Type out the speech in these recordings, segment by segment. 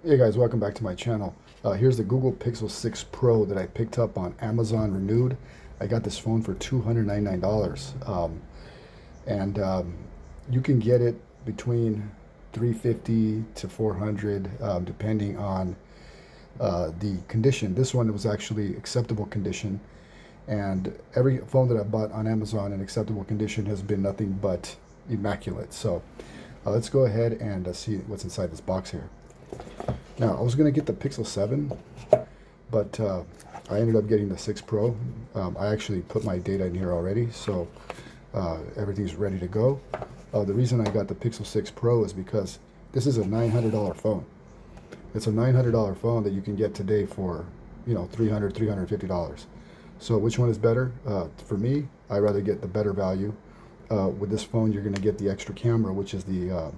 Hey guys, welcome back to my channel. Here's the Google Pixel 6 Pro that I picked up on Amazon Renewed. I got this phone for $299. And You can get it between 350 to 400 depending on the condition. This one was actually acceptable condition, and every phone that I bought on Amazon in acceptable condition has been nothing but immaculate. So let's go ahead and see what's inside this box here. Now, I was going to get the Pixel 7, but I ended up getting the 6 Pro. I actually put my data in here already, so everything's ready to go. The reason I got the Pixel 6 Pro is because this is a $900 phone. It's a $900 phone that you can get today for, $300, $350. So which one is better? For me, I'd rather get the better value. With this phone, you're going to get the extra camera, which is the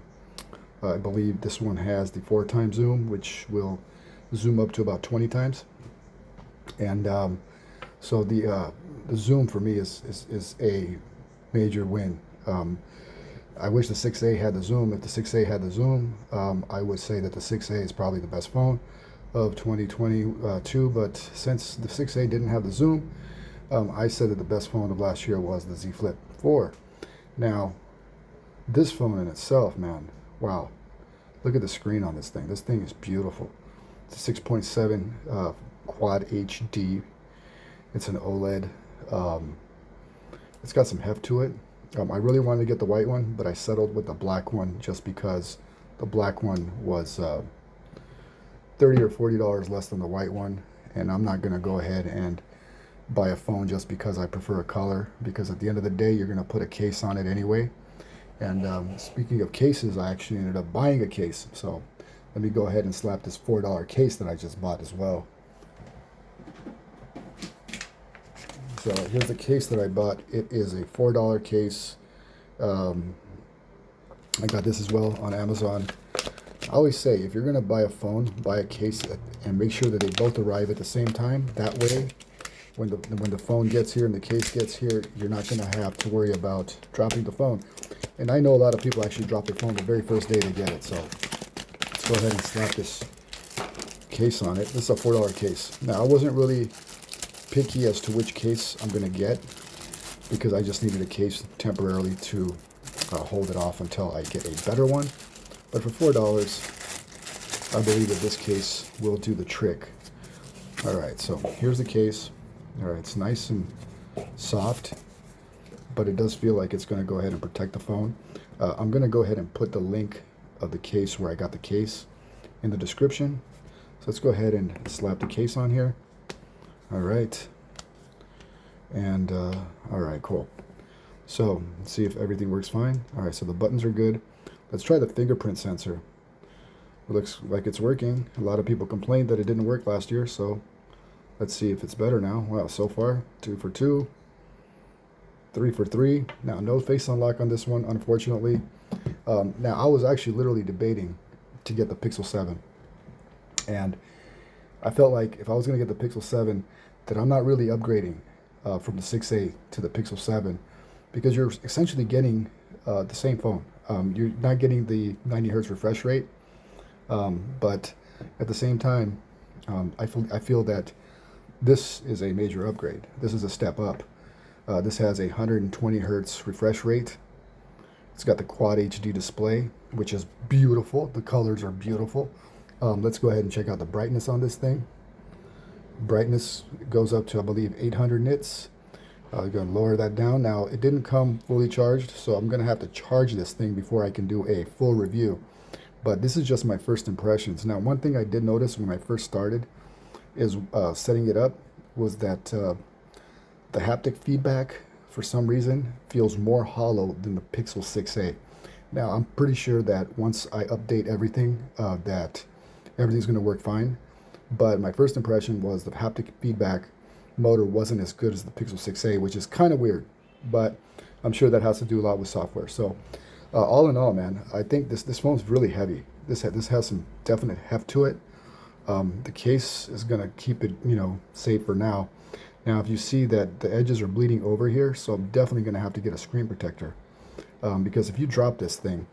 I believe this one has the 4x zoom, which will zoom up to about 20 times. And so the zoom for me is a major win. I wish the 6A had the zoom. If the 6A had the zoom, I would say that the 6A is probably the best phone of 2022. But since the 6A didn't have the zoom, I said that the best phone of last year was the Z Flip 4. Now, this phone in itself, man, wow. Look at the screen on this thing. This thing is beautiful. It's a 6.7 Quad HD. It's an OLED. It's got some heft to it. I really wanted to get the white one, but I settled with the black one just because the black one was $30 or $40 less than the white one. And I'm not going to go ahead and buy a phone just because I prefer a color, because at the end of the day, you're going to put a case on it anyway. And speaking of cases, I actually ended up buying a case. So let me go ahead and slap this $4 case that I just bought as well. So here's the case that I bought. It is a $4 case. I got this as well on Amazon. I always say, if you're going to buy a phone, buy a case and make sure that they both arrive at the same time. That way, when the phone gets here and the case gets here, you're not going to have to worry about dropping the phone. And I know a lot of people actually drop their phone the very first day they get it. So let's go ahead and slap this case on it. This is a $4 case. Now, I wasn't really picky as to which case I'm going to get, because I just needed a case temporarily to hold it off until I get a better one. But for $4, I believe that this case will do the trick. All right, so here's the case. All right, it's nice and soft, but it does feel like it's going to go ahead and protect the phone. I'm going to go ahead and put the link of the case where I got the case in the description. So let's go ahead and slap the case on here. All right. And all right, cool. So let's see if everything works fine. All right, so the buttons are good. Let's try the fingerprint sensor. It looks like it's working. A lot of people complained that it didn't work last year, so let's see if it's better now. Wow, so far, 2 for 2, 3 for 3. Now, no face unlock on this one, unfortunately. Now, I was actually literally debating to get the Pixel 7. And I felt like if I was going to get the Pixel 7, that I'm not really upgrading from the 6A to the Pixel 7, because you're essentially getting the same phone. You're not getting the 90 hertz refresh rate, but at the same time, I feel that this is a major upgrade. This is a step up. This has a 120 hertz refresh rate. It's got the Quad HD display, which is beautiful. The colors are beautiful. Let's go ahead and check out the brightness on this thing. Brightness goes up to, I believe, 800 nits. I'm going to lower that down. Now, it didn't come fully charged, so I'm going to have to charge this thing before I can do a full review. But this is just my first impressions. Now, one thing I did notice when I first started is setting it up was that the haptic feedback, for some reason, feels more hollow than the Pixel 6a. Now, I'm pretty sure that once I update everything, that everything's going to work fine. But my first impression was the haptic feedback motor wasn't as good as the Pixel 6a, which is kind of weird. But I'm sure that has to do a lot with software. So all in all, man, I think this phone's really heavy. This has some definite heft to it. The case is going to keep it, safe for now. Now, if you see that the edges are bleeding over here, so I'm definitely going to have to get a screen protector. Because if you drop this thing,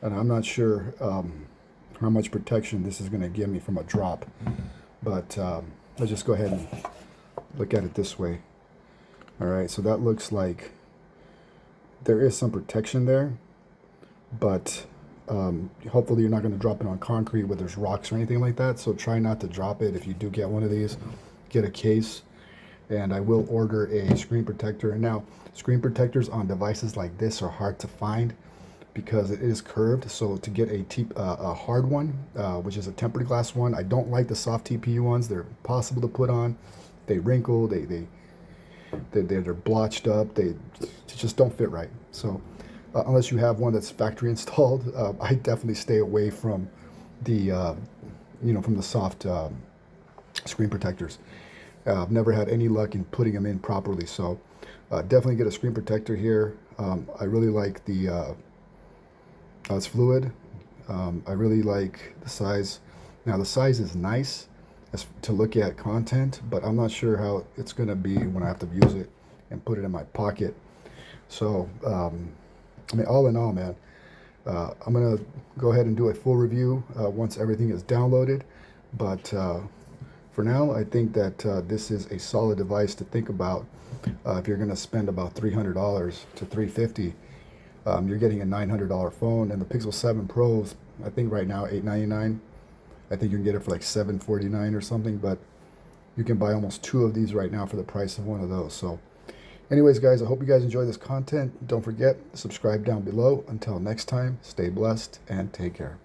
and I'm not sure how much protection this is going to give me from a drop. But let's just go ahead and look at it this way. All right, so that looks like there is some protection there, but hopefully you're not going to drop it on concrete where there's rocks or anything like that. So try not to drop it. If you do get one of these, get a case. And I will order a screen protector. And now, screen protectors on devices like this are hard to find because it is curved. So to get a hard one, which is a tempered glass one, I don't like the soft TPU ones. They're impossible to put on. They wrinkle. They're blotched up. They just don't fit right. So unless you have one that's factory installed, I definitely stay away from the from the soft screen protectors. I've never had any luck in putting them in properly, so definitely get a screen protector here. I really like the it's fluid. I really like the size. Now the size is nice to look at content, but I'm not sure how it's going to be when I have to use it and put it in my pocket. So I mean, all in all, man, I'm going to go ahead and do a full review once everything is downloaded, but for now, I think that this is a solid device to think about. If you're going to spend about $300 to $350, you're getting a $900 phone, and the Pixel 7 Pros, I think right now $899. I think you can get it for like $749 or something, but you can buy almost 2 of these right now for the price of one of those. So anyways, guys, I hope you guys enjoy this content. Don't forget, subscribe down below. Until next time, stay blessed and take care.